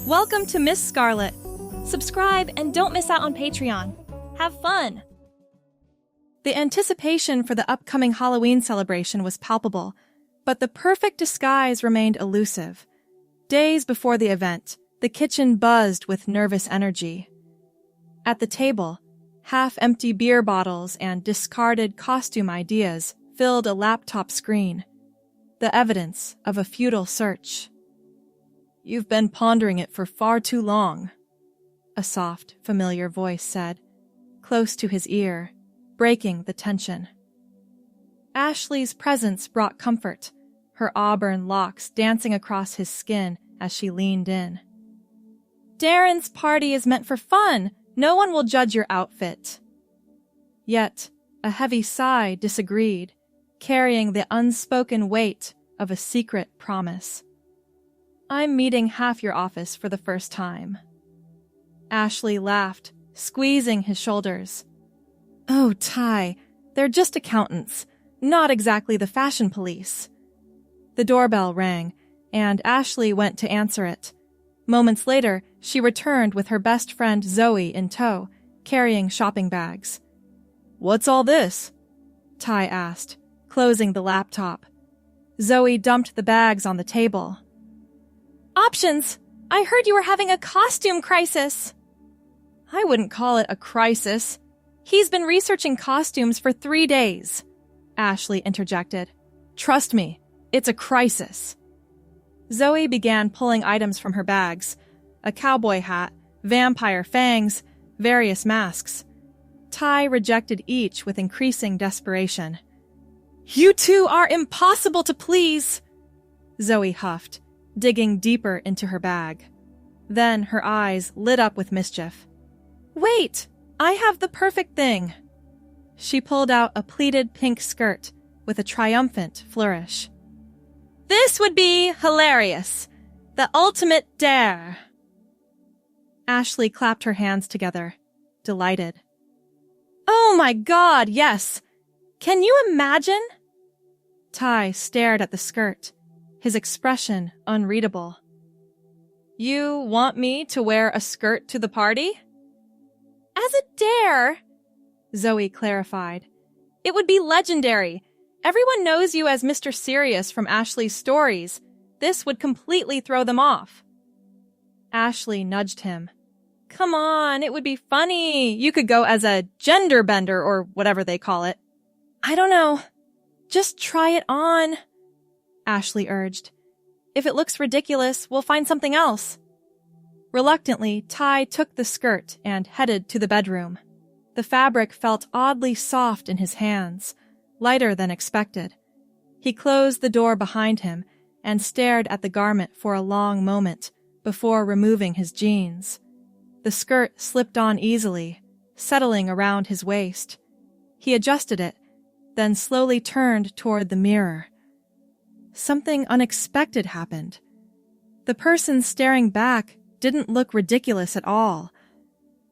Welcome to Miss Scarlett. Subscribe and don't miss out on Patreon. Have fun! The anticipation for the upcoming Halloween celebration was palpable, but the perfect disguise remained elusive. Days before the event, the kitchen buzzed with nervous energy. At the table, half-empty beer bottles and discarded costume ideas filled a laptop screen, the evidence of a futile search. "You've been pondering it for far too long," a soft, familiar voice said, close to his ear, breaking the tension. Ashley's presence brought comfort, her auburn locks dancing across his skin as she leaned in. "Darren's party is meant for fun. No one will judge your outfit." Yet, a heavy sigh disagreed, carrying the unspoken weight of a secret promise. "I'm meeting half your office for the first time." Ashley laughed, squeezing his shoulders. "Oh, Ty, they're just accountants, not exactly the fashion police." The doorbell rang, and Ashley went to answer it. Moments later, she returned with her best friend Zoe in tow, carrying shopping bags. "What's all this?" Ty asked, closing the laptop. Zoe dumped the bags on the table. "Options! I heard you were having a costume crisis." "I wouldn't call it a crisis. He's been researching costumes for 3 days," Ashley interjected. "Trust me, it's a crisis." Zoe began pulling items from her bags: a cowboy hat, vampire fangs, various masks. Ty rejected each with increasing desperation. "You two are impossible to please," Zoe huffed, digging deeper into her bag. Then her eyes lit up with mischief. "Wait, I have the perfect thing." She pulled out a pleated pink skirt with a triumphant flourish. "This would be hilarious. The ultimate dare." Ashley clapped her hands together, delighted. "Oh my God, yes! Can you imagine?" Ty stared at the skirt, his expression unreadable. "You want me to wear a skirt to the party?" "As a dare," Zoe clarified. "It would be legendary. Everyone knows you as Mr. Serious from Ashley's stories. This would completely throw them off." Ashley nudged him. "Come on, it would be funny. You could go as a gender bender or whatever they call it." "I don't know. Just try it on," Ashley urged. "If it looks ridiculous, we'll find something else." Reluctantly, Ty took the skirt and headed to the bedroom. The fabric felt oddly soft in his hands, lighter than expected. He closed the door behind him and stared at the garment for a long moment before removing his jeans. The skirt slipped on easily, settling around his waist. He adjusted it, then slowly turned toward the mirror. Something unexpected happened. The person staring back didn't look ridiculous at all.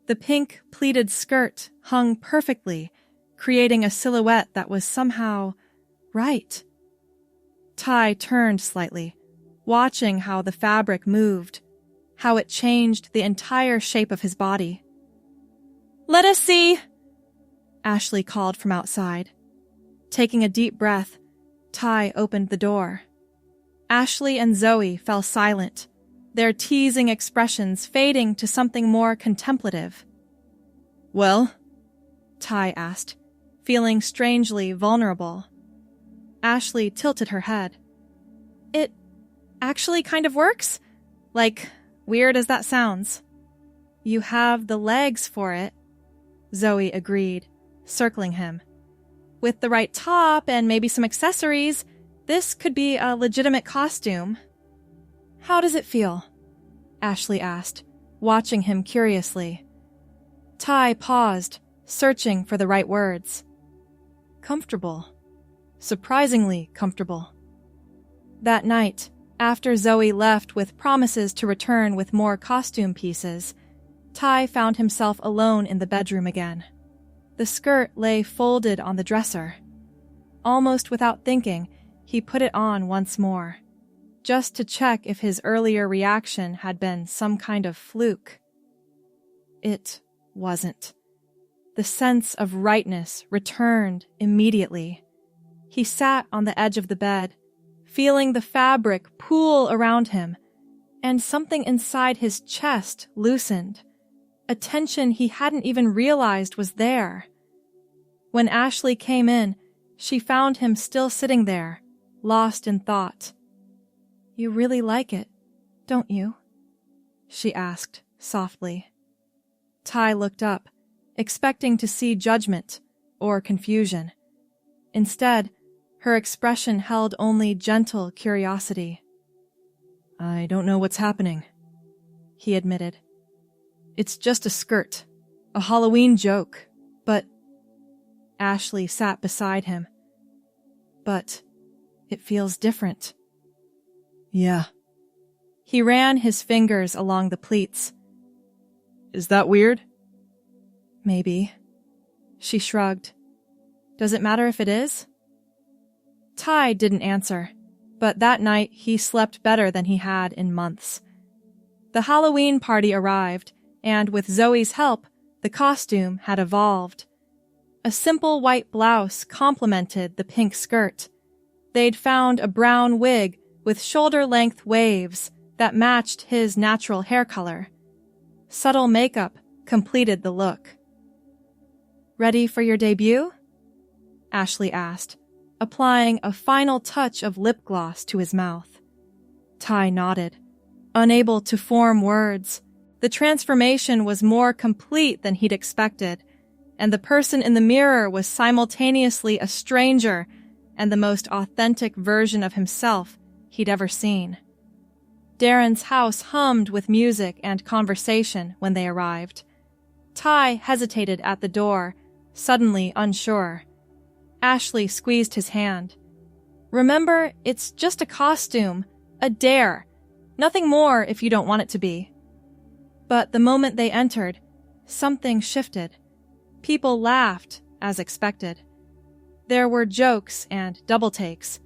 The pink pleated skirt hung perfectly, creating a silhouette that was somehow right. Ty turned slightly, watching how the fabric moved, how it changed the entire shape of his body. "Let us see," Ashley called from outside. Taking a deep breath, Ty opened the door. Ashley and Zoe fell silent, their teasing expressions fading to something more contemplative. "Well?" Ty asked, feeling strangely vulnerable. Ashley tilted her head. "It actually kind of works, like, weird as that sounds." "You have the legs for it," Zoe agreed, circling him. "With the right top and maybe some accessories, this could be a legitimate costume." "How does it feel?" Ashley asked, watching him curiously. Ty paused, searching for the right words. "Comfortable. Surprisingly comfortable." That night, after Zoe left with promises to return with more costume pieces, Ty found himself alone in the bedroom again. The skirt lay folded on the dresser. Almost without thinking, he put it on once more. just to check if his earlier reaction had been some kind of fluke. It wasn't. The sense of rightness returned immediately. He sat on the edge of the bed, feeling the fabric pool around him, and something inside his chest loosened, a tension he hadn't even realized was there. When Ashley came in, she found him still sitting there, lost in thought. "You really like it, don't you?" she asked softly. Ty looked up, expecting to see judgment or confusion. Instead, her expression held only gentle curiosity. "I don't know what's happening," he admitted. "It's just a skirt, a Halloween joke, but—" Ashley sat beside him. "But it feels different." "Yeah." He ran his fingers along the pleats. "Is that weird?" "Maybe." She shrugged. "Does it matter if it is?" Ty didn't answer, but that night he slept better than he had in months. The Halloween party arrived, and with Zoe's help, the costume had evolved. A simple white blouse complemented the pink skirt. They'd found a brown wig with shoulder-length waves that matched his natural hair color. Subtle makeup completed the look. "Ready for your debut?" Ashley asked, applying a final touch of lip gloss to his mouth. Ty nodded, unable to form words. The transformation was more complete than he'd expected, and the person in the mirror was simultaneously a stranger and the most authentic version of himself he'd ever seen. Darren's house hummed with music and conversation when they arrived. Ty hesitated at the door, suddenly unsure. Ashley squeezed his hand. "Remember, it's just a costume, a dare. Nothing more if you don't want it to be." But the moment they entered, something shifted. People laughed, as expected. There were jokes and double takes.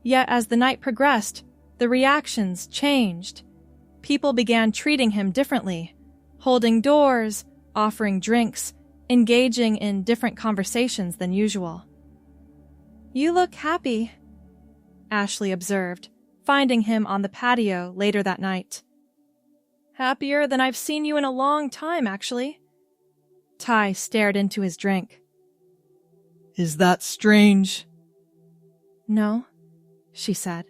Yet as the night progressed, the reactions changed. People began treating him differently, holding doors, offering drinks, engaging in different conversations than usual. "You look happy," Ashley observed, finding him on the patio later that night. "Happier than I've seen you in a long time, actually." Ty stared into his drink. "Is that strange?" "No," she said.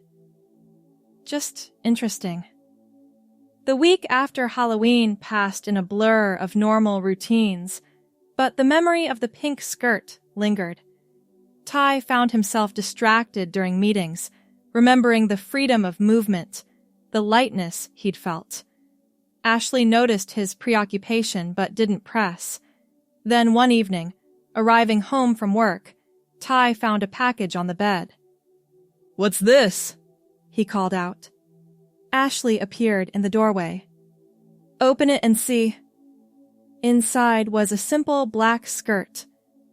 "Just interesting." The week after Halloween passed in a blur of normal routines, but the memory of the pink skirt lingered. Ty found himself distracted during meetings, remembering the freedom of movement, the lightness he'd felt. Ashley noticed his preoccupation but didn't press. Then one evening, arriving home from work, Ty found a package on the bed. "What's this?" he called out. Ashley appeared in the doorway. "Open it and see." Inside was a simple black skirt,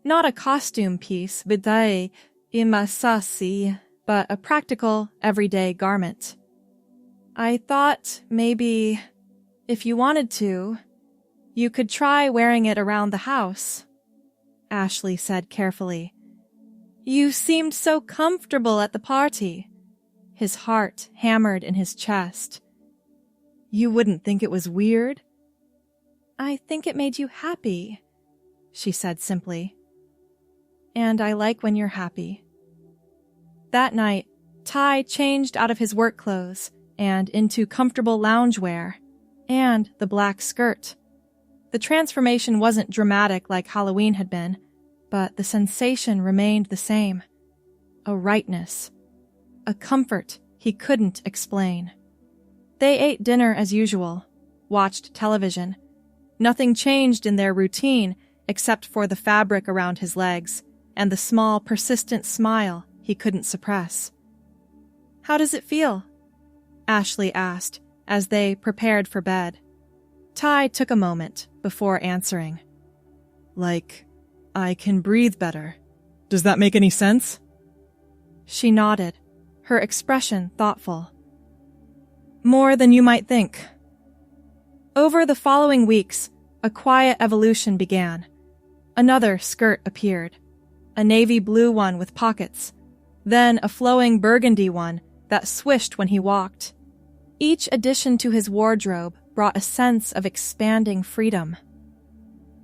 not a costume piece, vidai imasasi, but a practical, everyday garment. "I thought maybe, if you wanted to, you could try wearing it around the house," Ashley said carefully. "You seemed so comfortable at the party." His heart hammered in his chest. "You wouldn't think it was weird?" "I think it made you happy," she said simply. "And I like when you're happy." That night, Ty changed out of his work clothes and into comfortable loungewear and the black skirt. The transformation wasn't dramatic like Halloween had been, but the sensation remained the same. A rightness. A comfort he couldn't explain. They ate dinner as usual, watched television. Nothing changed in their routine except for the fabric around his legs and the small, persistent smile he couldn't suppress. "How does it feel?" Ashley asked as they prepared for bed. Ty took a moment before answering. "Like, I can breathe better. Does that make any sense?" She nodded, her expression thoughtful. More than you might think. Over the following weeks, a quiet evolution began. Another skirt appeared, a navy blue one with pockets, then a flowing burgundy one that swished when he walked. Each addition to his wardrobe brought a sense of expanding freedom.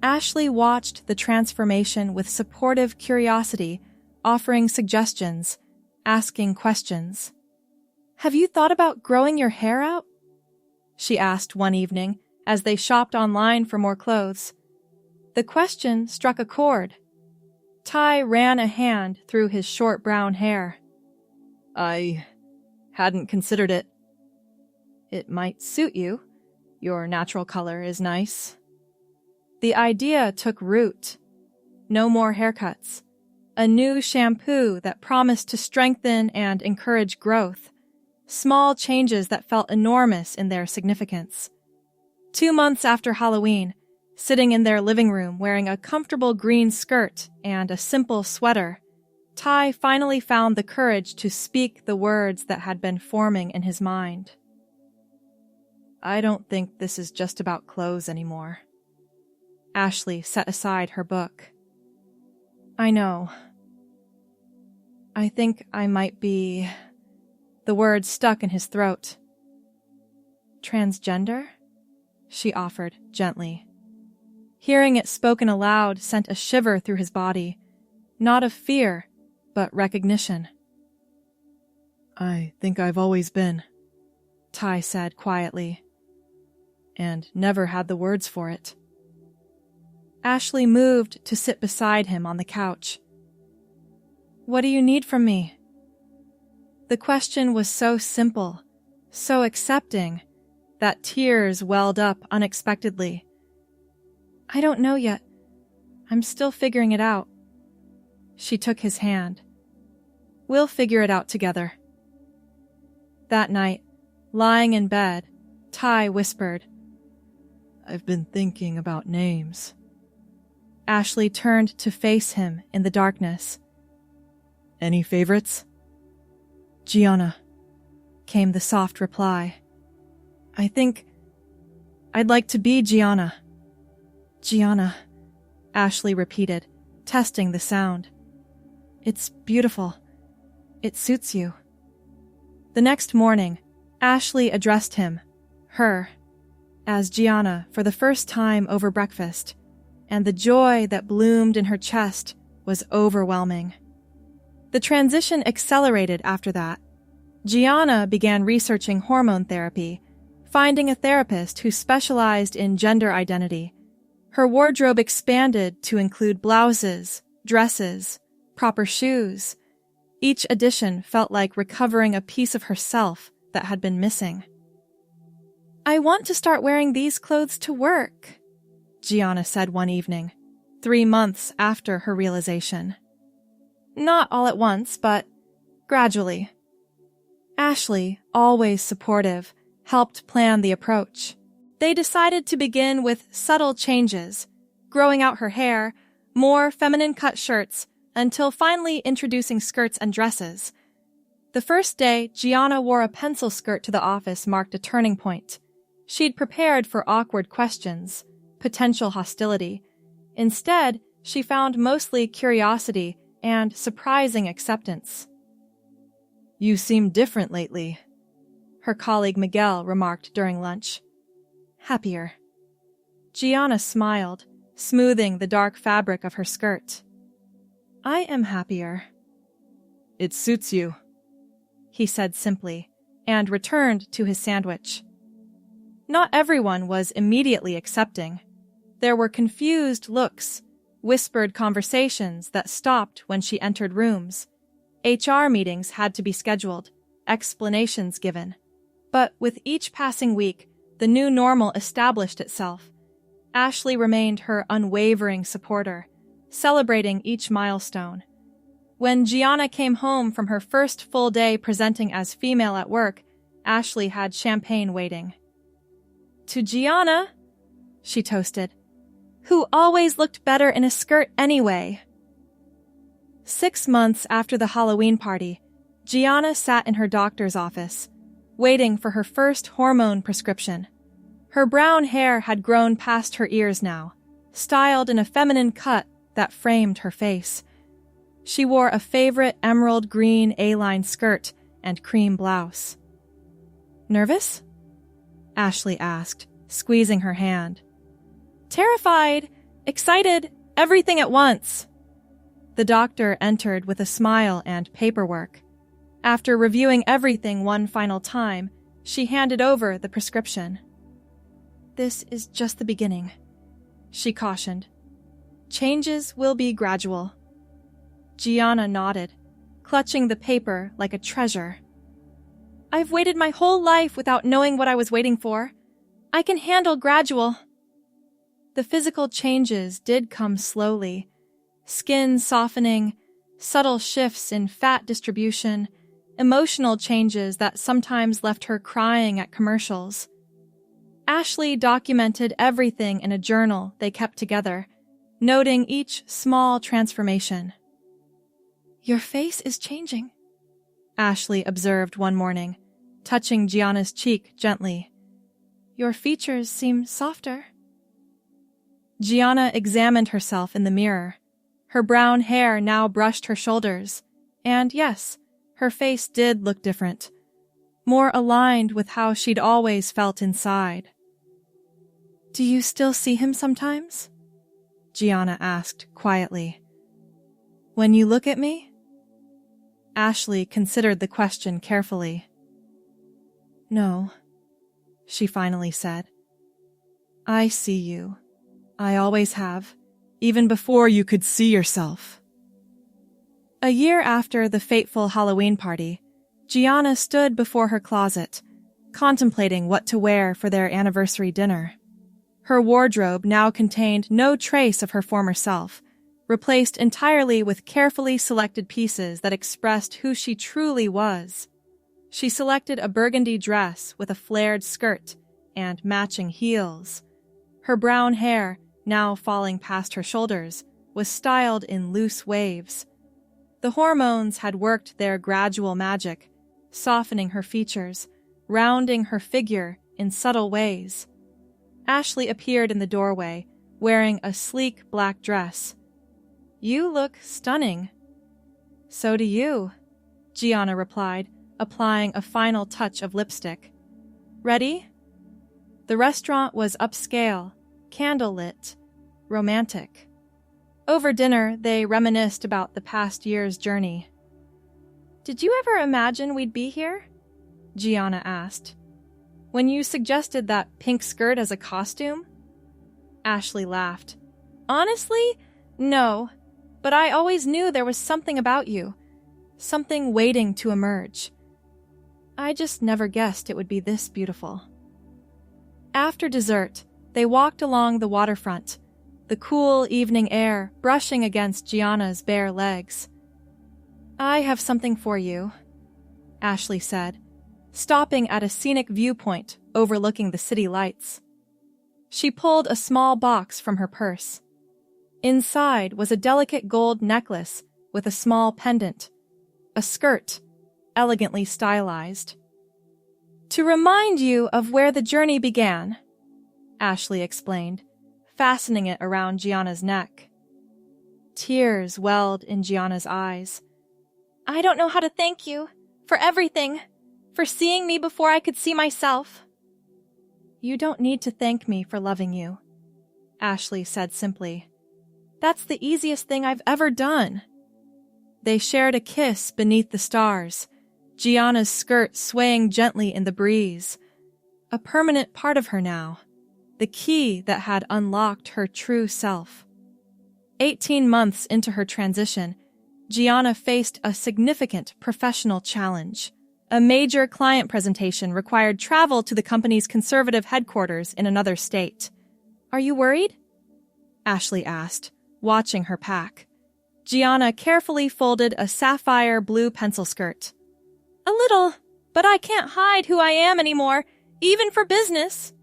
Ashley watched the transformation with supportive curiosity, offering suggestions, asking questions. "Have you thought about growing your hair out?" she asked one evening as they shopped online for more clothes. The question struck a chord. Ty ran a hand through his short brown hair. "I hadn't considered it." "It might suit you. Your natural color is nice." The idea took root. No more haircuts. A new shampoo that promised to strengthen and encourage growth. Small changes that felt enormous in their significance. 2 months after Halloween, sitting in their living room wearing a comfortable green skirt and a simple sweater, Ty finally found the courage to speak the words that had been forming in his mind. "I don't think this is just about clothes anymore." Ashley set aside her book. "I know. I think I might be..." The word stuck in his throat. "Transgender?" she offered gently. Hearing it spoken aloud sent a shiver through his body, not of fear, but recognition. "I think I've always been," Ty said quietly, "and never had the words for it." Ashley moved to sit beside him on the couch. "What do you need from me?" The question was so simple, so accepting, that tears welled up unexpectedly. "I don't know yet. I'm still figuring it out." She took his hand. "We'll figure it out together." That night, lying in bed, Ty whispered, "I've been thinking about names." Ashley turned to face him in the darkness. "Any favorites?" "Gianna," came the soft reply. "I think I'd like to be Gianna." "Gianna," Ashley repeated, testing the sound. "It's beautiful. It suits you." The next morning, Ashley addressed him, her, as Gianna for the first time over breakfast, and the joy that bloomed in her chest was overwhelming. The transition accelerated after that. Gianna began researching hormone therapy, finding a therapist who specialized in gender identity. Her wardrobe expanded to include blouses, dresses, proper shoes. Each addition felt like recovering a piece of herself that had been missing. "I want to start wearing these clothes to work," Gianna said one evening, 3 months after her realization. Not all at once, but gradually. Ashley, always supportive, helped plan the approach. They decided to begin with subtle changes, growing out her hair, more feminine-cut shirts, until finally introducing skirts and dresses. The first day, Gianna wore a pencil skirt to the office marked a turning point. She'd prepared for awkward questions, potential hostility. Instead, she found mostly curiosity and surprising acceptance. "You seem different lately," her colleague Miguel remarked during lunch. "Happier." Gianna smiled, smoothing the dark fabric of her skirt. "I am happier." "It suits you," he said simply, and returned to his sandwich. Not everyone was immediately accepting. There were confused looks, whispered conversations that stopped when she entered rooms. HR meetings had to be scheduled, explanations given. But with each passing week, the new normal established itself. Ashley remained her unwavering supporter, celebrating each milestone. When Gianna came home from her first full day presenting as female at work, Ashley had champagne waiting. "To Gianna," she toasted, "who always looked better in a skirt anyway." 6 months after the Halloween party, Gianna sat in her doctor's office. waiting for her first hormone prescription. Her brown hair had grown past her ears now, styled in a feminine cut that framed her face. She wore a favorite emerald green A-line skirt and cream blouse. "Nervous?" Ashley asked, squeezing her hand. "Terrified, excited, everything at once." The doctor entered with a smile and paperwork. After reviewing everything one final time, she handed over the prescription. "This is just the beginning," she cautioned. "Changes will be gradual." Gianna nodded, clutching the paper like a treasure. "I've waited my whole life without knowing what I was waiting for. I can handle gradual." The physical changes did come slowly. Skin softening, subtle shifts in fat distribution, emotional changes that sometimes left her crying at commercials. Ashley documented everything in a journal they kept together, noting each small transformation. "Your face is changing," Ashley observed one morning, touching Gianna's cheek gently. "Your features seem softer." Gianna examined herself in the mirror. Her brown hair now brushed her shoulders, and yes, her face did look different, more aligned with how she'd always felt inside. "Do you still see him sometimes?" Gianna asked quietly. "When you look at me?" Ashley considered the question carefully. "No," she finally said. "I see you. I always have, even before you could see yourself." A year after the fateful Halloween party, Gianna stood before her closet, contemplating what to wear for their anniversary dinner. Her wardrobe now contained no trace of her former self, replaced entirely with carefully selected pieces that expressed who she truly was. She selected a burgundy dress with a flared skirt and matching heels. Her brown hair, now falling past her shoulders, was styled in loose waves. The hormones had worked their gradual magic, softening her features, rounding her figure in subtle ways. Ashley appeared in the doorway, wearing a sleek black dress. "You look stunning." "So do you," Gianna replied, applying a final touch of lipstick. "Ready?" The restaurant was upscale, candlelit, romantic. Over dinner, they reminisced about the past year's journey. "Did you ever imagine we'd be here?" Gianna asked. "When you suggested that pink skirt as a costume?" Ashley laughed. "Honestly, no. But I always knew there was something about you, something waiting to emerge. I just never guessed it would be this beautiful." After dessert, they walked along the waterfront, the cool evening air brushing against Gianna's bare legs. "I have something for you," Ashley said, stopping at a scenic viewpoint overlooking the city lights. She pulled a small box from her purse. Inside was a delicate gold necklace with a small pendant, a skirt, elegantly stylized. "To remind you of where the journey began," Ashley explained, fastening it around Gianna's neck. Tears welled in Gianna's eyes. "I don't know how to thank you for everything, for seeing me before I could see myself." "You don't need to thank me for loving you," Ashley said simply. "That's the easiest thing I've ever done." They shared a kiss beneath the stars, Gianna's skirt swaying gently in the breeze. A permanent part of her now, the key that had unlocked her true self. 18 months into her transition, Gianna faced a significant professional challenge. A major client presentation required travel to the company's conservative headquarters in another state. "Are you worried?" Ashley asked, watching her pack. Gianna carefully folded a sapphire blue pencil skirt. "A little, but I can't hide who I am anymore, even for business."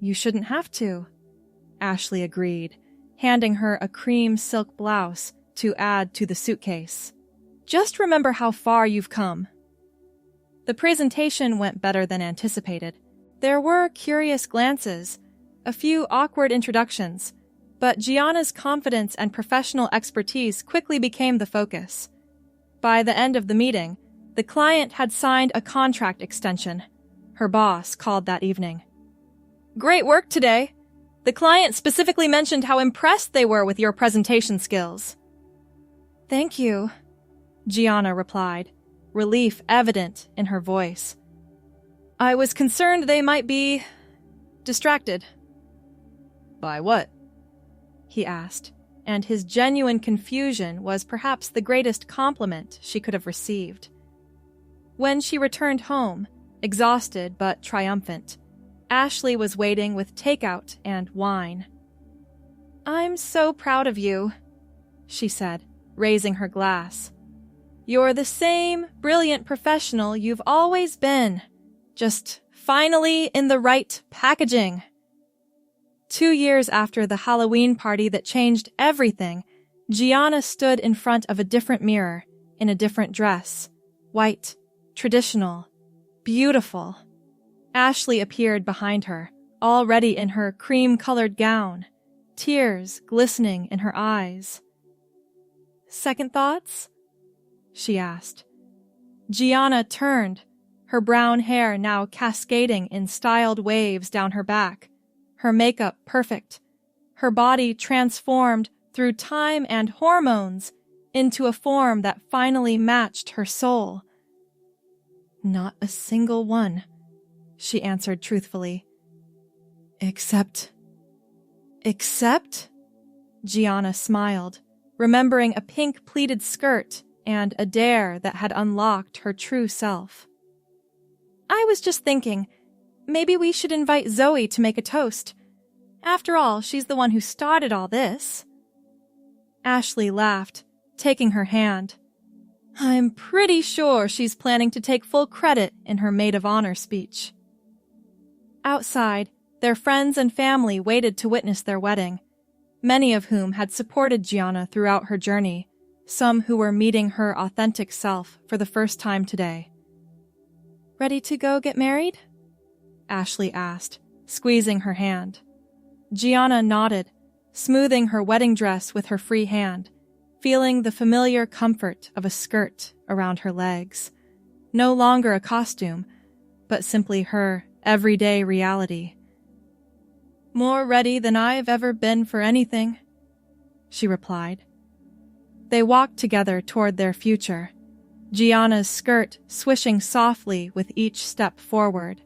"You shouldn't have to," Ashley agreed, handing her a cream silk blouse to add to the suitcase. "Just remember how far you've come." The presentation went better than anticipated. There were curious glances, a few awkward introductions, but Gianna's confidence and professional expertise quickly became the focus. By the end of the meeting, the client had signed a contract extension. Her boss called that evening. "Great work today. The client specifically mentioned how impressed they were with your presentation skills." "Thank you," Gianna replied, relief evident in her voice. "I was concerned they might be distracted." "By what?" he asked, and his genuine confusion was perhaps the greatest compliment she could have received. When she returned home, exhausted but triumphant, Ashley was waiting with takeout and wine. "I'm so proud of you," she said, raising her glass. "You're the same brilliant professional you've always been, just finally in the right packaging." 2 years after the Halloween party that changed everything, Gianna stood in front of a different mirror, in a different dress. White, traditional, beautiful. Ashley appeared behind her, already in her cream-colored gown, tears glistening in her eyes. "Second thoughts?" she asked. Gianna turned, her brown hair now cascading in styled waves down her back, her makeup perfect, her body transformed through time and hormones into a form that finally matched her soul. "Not a single one," she answered truthfully. Except? Gianna smiled, remembering a pink pleated skirt and a dare that had unlocked her true self. "I was just thinking, maybe we should invite Zoe to make a toast. After all, she's the one who started all this." Ashley laughed, taking her hand. "I'm pretty sure she's planning to take full credit in her maid of honor speech." Outside, their friends and family waited to witness their wedding, many of whom had supported Gianna throughout her journey, some who were meeting her authentic self for the first time today. "Ready to go get married?" Ashley asked, squeezing her hand. Gianna nodded, smoothing her wedding dress with her free hand, feeling the familiar comfort of a skirt around her legs. No longer a costume, but simply her everyday reality. "More ready than I've ever been for anything," she replied. They walked together toward their future, Gianna's skirt swishing softly with each step forward.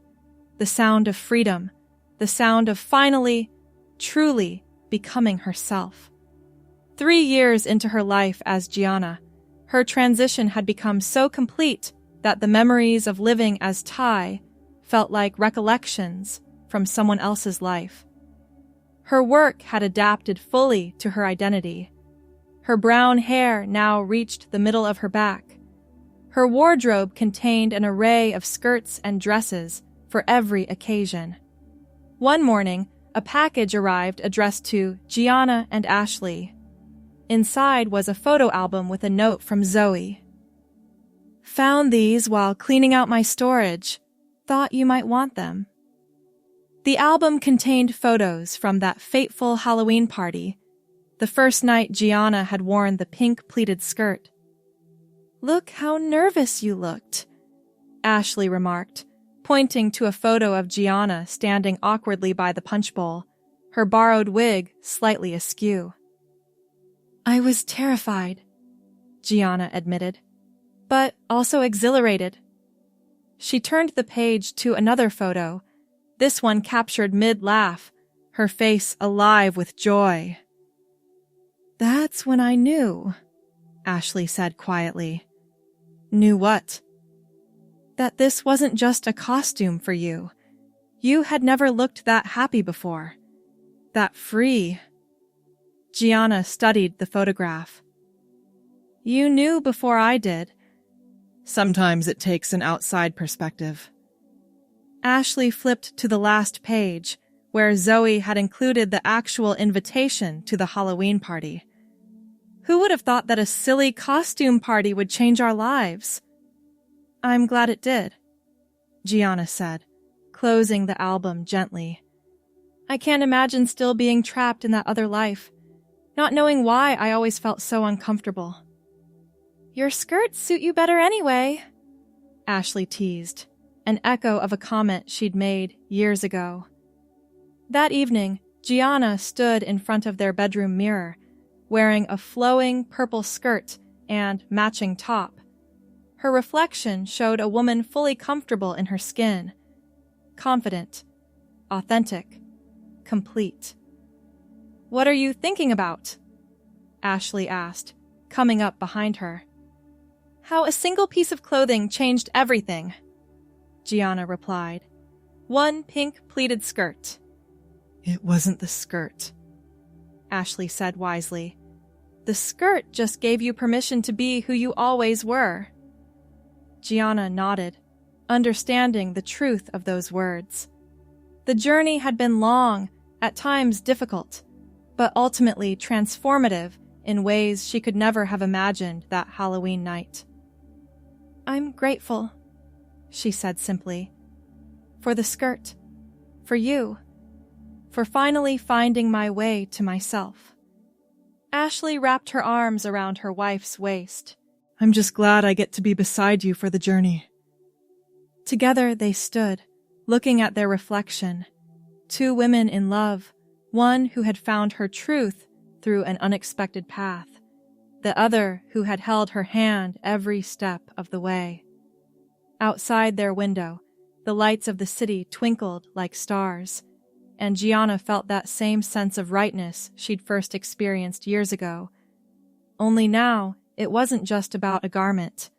The sound of freedom, the sound of finally, truly becoming herself. 3 years into her life as Gianna, her transition had become so complete that the memories of living as Ty felt like recollections from someone else's life. Her work had adapted fully to her identity. Her brown hair now reached the middle of her back. Her wardrobe contained an array of skirts and dresses for every occasion. One morning, a package arrived addressed to Gianna and Ashley. Inside was a photo album with a note from Zoe. "Found these while cleaning out my storage. Thought you might want them." The album contained photos from that fateful Halloween party, the first night Gianna had worn the pink pleated skirt. "Look how nervous you looked," Ashley remarked, pointing to a photo of Gianna standing awkwardly by the punch bowl, her borrowed wig slightly askew. "I was terrified," Gianna admitted, "but also exhilarated." She turned the page to another photo, this one captured mid-laugh, her face alive with joy. "That's when I knew," Ashley said quietly. "Knew what?" "That this wasn't just a costume for you. You had never looked that happy before. That free." Gianna studied the photograph. "You knew before I did. Sometimes it takes an outside perspective." Ashley flipped to the last page, where Zoe had included the actual invitation to the Halloween party. "Who would have thought that a silly costume party would change our lives?" "I'm glad it did," Gianna said, closing the album gently. I can't imagine still being trapped in that other life, not knowing why I always felt so uncomfortable. Your skirts suit you better anyway, Ashley teased, an echo of a comment she'd made years ago. That evening, Gianna stood in front of their bedroom mirror, wearing a flowing purple skirt and matching top. Her reflection showed a woman fully comfortable in her skin, confident, authentic, complete. What are you thinking about? Ashley asked, coming up behind her. How a single piece of clothing changed everything, Gianna replied. One pink pleated skirt. It wasn't the skirt, Ashley said wisely. The skirt just gave you permission to be who you always were. Gianna nodded, understanding the truth of those words. The journey had been long, at times difficult, but ultimately transformative in ways she could never have imagined that Halloween night. I'm grateful, she said simply, for the skirt, for you, for finally finding my way to myself. Ashley wrapped her arms around her wife's waist. I'm just glad I get to be beside you for the journey. Together they stood, looking at their reflection. Two women in love, one who had found her truth through an unexpected path, the other who had held her hand every step of the way. Outside their window, the lights of the city twinkled like stars, and Gianna felt that same sense of rightness she'd first experienced years ago. Only now, it wasn't just about a garment.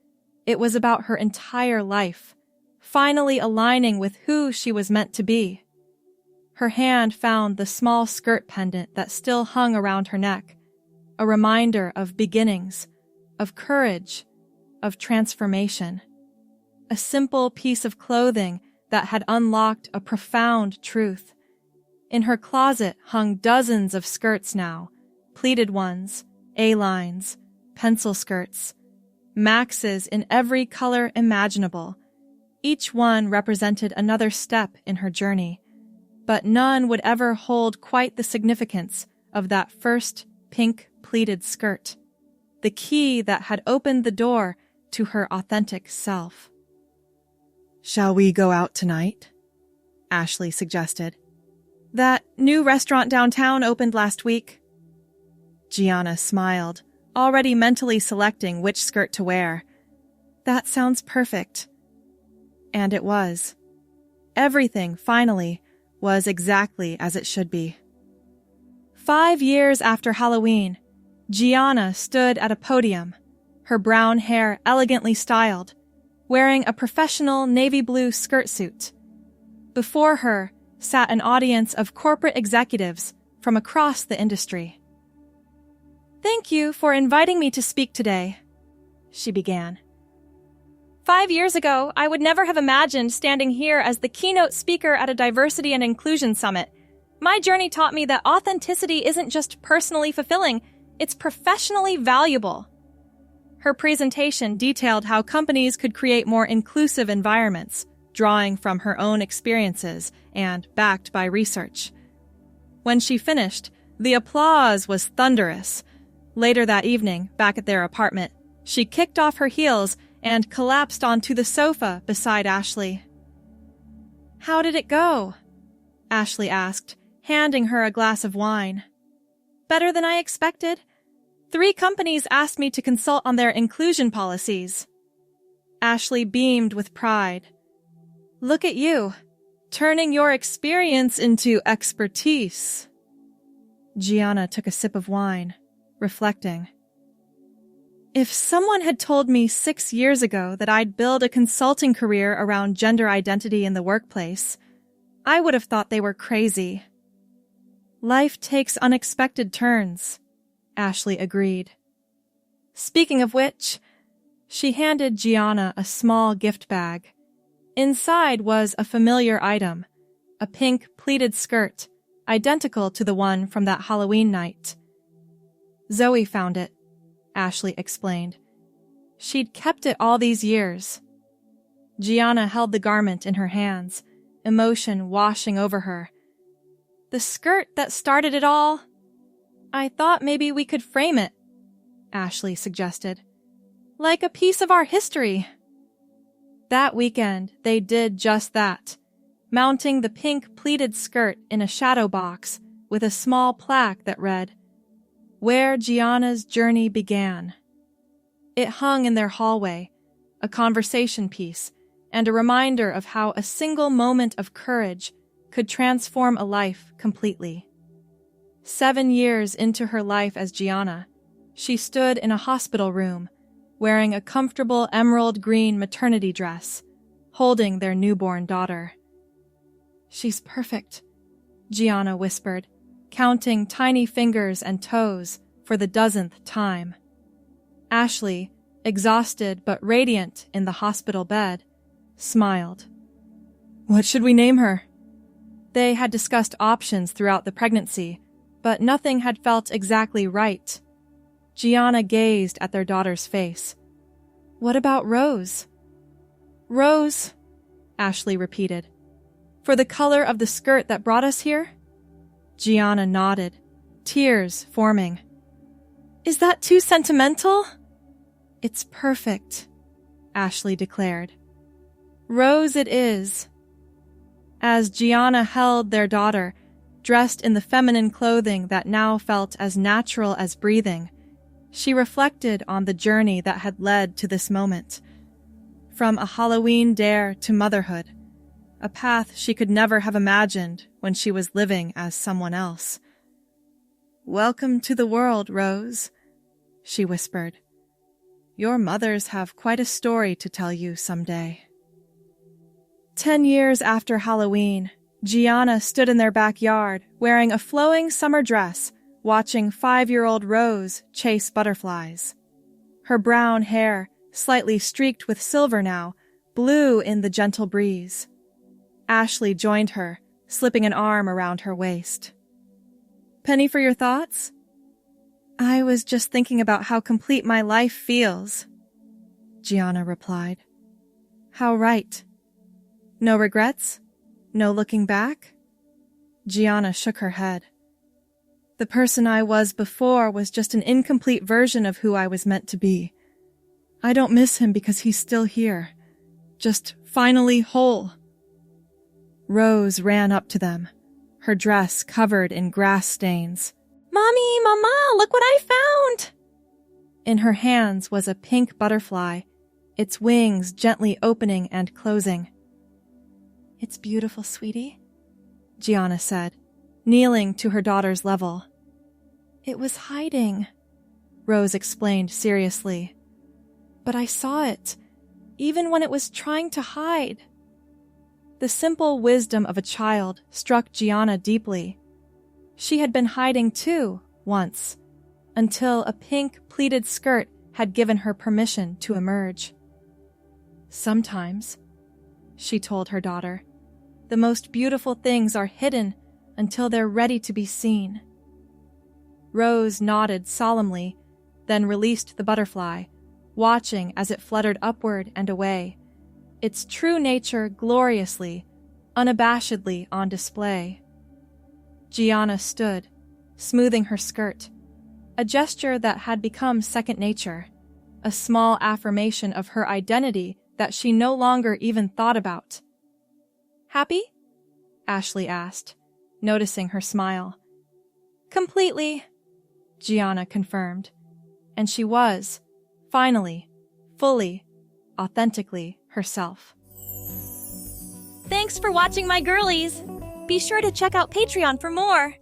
It was about her entire life, finally aligning with who she was meant to be. Her hand found the small skirt pendant that still hung around her neck, a reminder of beginnings, of courage, of transformation. A simple piece of clothing that had unlocked a profound truth. In her closet hung dozens of skirts now, pleated ones, A-lines, pencil skirts, maxes in every color imaginable. Each one represented another step in her journey, but none would ever hold quite the significance of that first pink pleated skirt, the key that had opened the door to her authentic self. Shall we go out tonight? Ashley suggested. That new restaurant downtown opened last week. Gianna smiled, already mentally selecting which skirt to wear. That sounds perfect. And it was. Everything, finally, was exactly as it should be. 5 years after Halloween, Gianna stood at a podium, her brown hair elegantly styled, wearing a professional navy blue skirt suit. Before her sat an audience of corporate executives from across the industry. Thank you for inviting me to speak today, she began. 5 years ago, I would never have imagined standing here as the keynote speaker at a diversity and inclusion summit. My journey taught me that authenticity isn't just personally fulfilling, it's professionally valuable. Her presentation detailed how companies could create more inclusive environments, drawing from her own experiences and backed by research. When she finished, the applause was thunderous. Later that evening, back at their apartment, she kicked off her heels and collapsed onto the sofa beside Ashley. How did it go? Ashley asked, handing her a glass of wine. Better than I expected. 3 companies asked me to consult on their inclusion policies. Ashley beamed with pride. Look at you, turning your experience into expertise. Gianna took a sip of wine, reflecting. If someone had told me 6 years ago that I'd build a consulting career around gender identity in the workplace, I would have thought they were crazy. Life takes unexpected turns, Ashley agreed. Speaking of which, she handed Gianna a small gift bag. Inside was a familiar item, a pink pleated skirt, identical to the one from that Halloween night. Zoe found it, Ashley explained. She'd kept it all these years. Gianna held the garment in her hands, emotion washing over her. The skirt that started it all? I thought maybe we could frame it, Ashley suggested. Like a piece of our history. That weekend, they did just that, mounting the pink pleated skirt in a shadow box with a small plaque that read, "Where Gianna's Journey Began." It hung in their hallway, a conversation piece, and a reminder of how a single moment of courage could transform a life completely. 7 years into her life as Gianna, she stood in a hospital room, wearing a comfortable emerald green maternity dress, holding their newborn daughter. "She's perfect," Gianna whispered, counting tiny fingers and toes for the 10th time. Ashley, exhausted but radiant in the hospital bed, smiled. "What should we name her?" They had discussed options throughout the pregnancy, but nothing had felt exactly right. Gianna gazed at their daughter's face. "What about Rose?" "Rose," Ashley repeated. "For the color of the skirt that brought us here?" Gianna nodded, tears forming. "Is that too sentimental?" "It's perfect," Ashley declared. "Rose it is." As Gianna held their daughter, dressed in the feminine clothing that now felt as natural as breathing, she reflected on the journey that had led to this moment. From a Halloween dare to motherhood, a path she could never have imagined when she was living as someone else. "Welcome to the world, Rose," she whispered. "Your mothers have quite a story to tell you someday." 10 years after Halloween, Gianna stood in their backyard wearing a flowing summer dress, watching 5-year-old Rose chase butterflies. Her brown hair, slightly streaked with silver now, blew in the gentle breeze. Ashley joined her, slipping an arm around her waist. "Penny for your thoughts?" "I was just thinking about how complete my life feels," Gianna replied. "How right. No regrets? No looking back?" Gianna shook her head. "The person I was before was just an incomplete version of who I was meant to be. I don't miss him because he's still here, just finally whole." Rose ran up to them, her dress covered in grass stains. "Mommy, Mama, look what I found!" In her hands was a pink butterfly, its wings gently opening and closing. "It's beautiful, sweetie," Gianna said, kneeling to her daughter's level. "It was hiding," Rose explained seriously. "But I saw it, even when it was trying to hide." The simple wisdom of a child struck Gianna deeply. She had been hiding too, once, until a pink pleated skirt had given her permission to emerge. "Sometimes," she told her daughter, "the most beautiful things are hidden until they're ready to be seen." Rose nodded solemnly, then released the butterfly, watching as it fluttered upward and away, its true nature gloriously, unabashedly on display. Gianna stood, smoothing her skirt, a gesture that had become second nature, a small affirmation of her identity that she no longer even thought about. "Happy?" Ashley asked, noticing her smile. "Completely," Gianna confirmed, and she was, finally, fully, authentically herself. Thanks for watching, my girlies! Be sure to check out Patreon for more!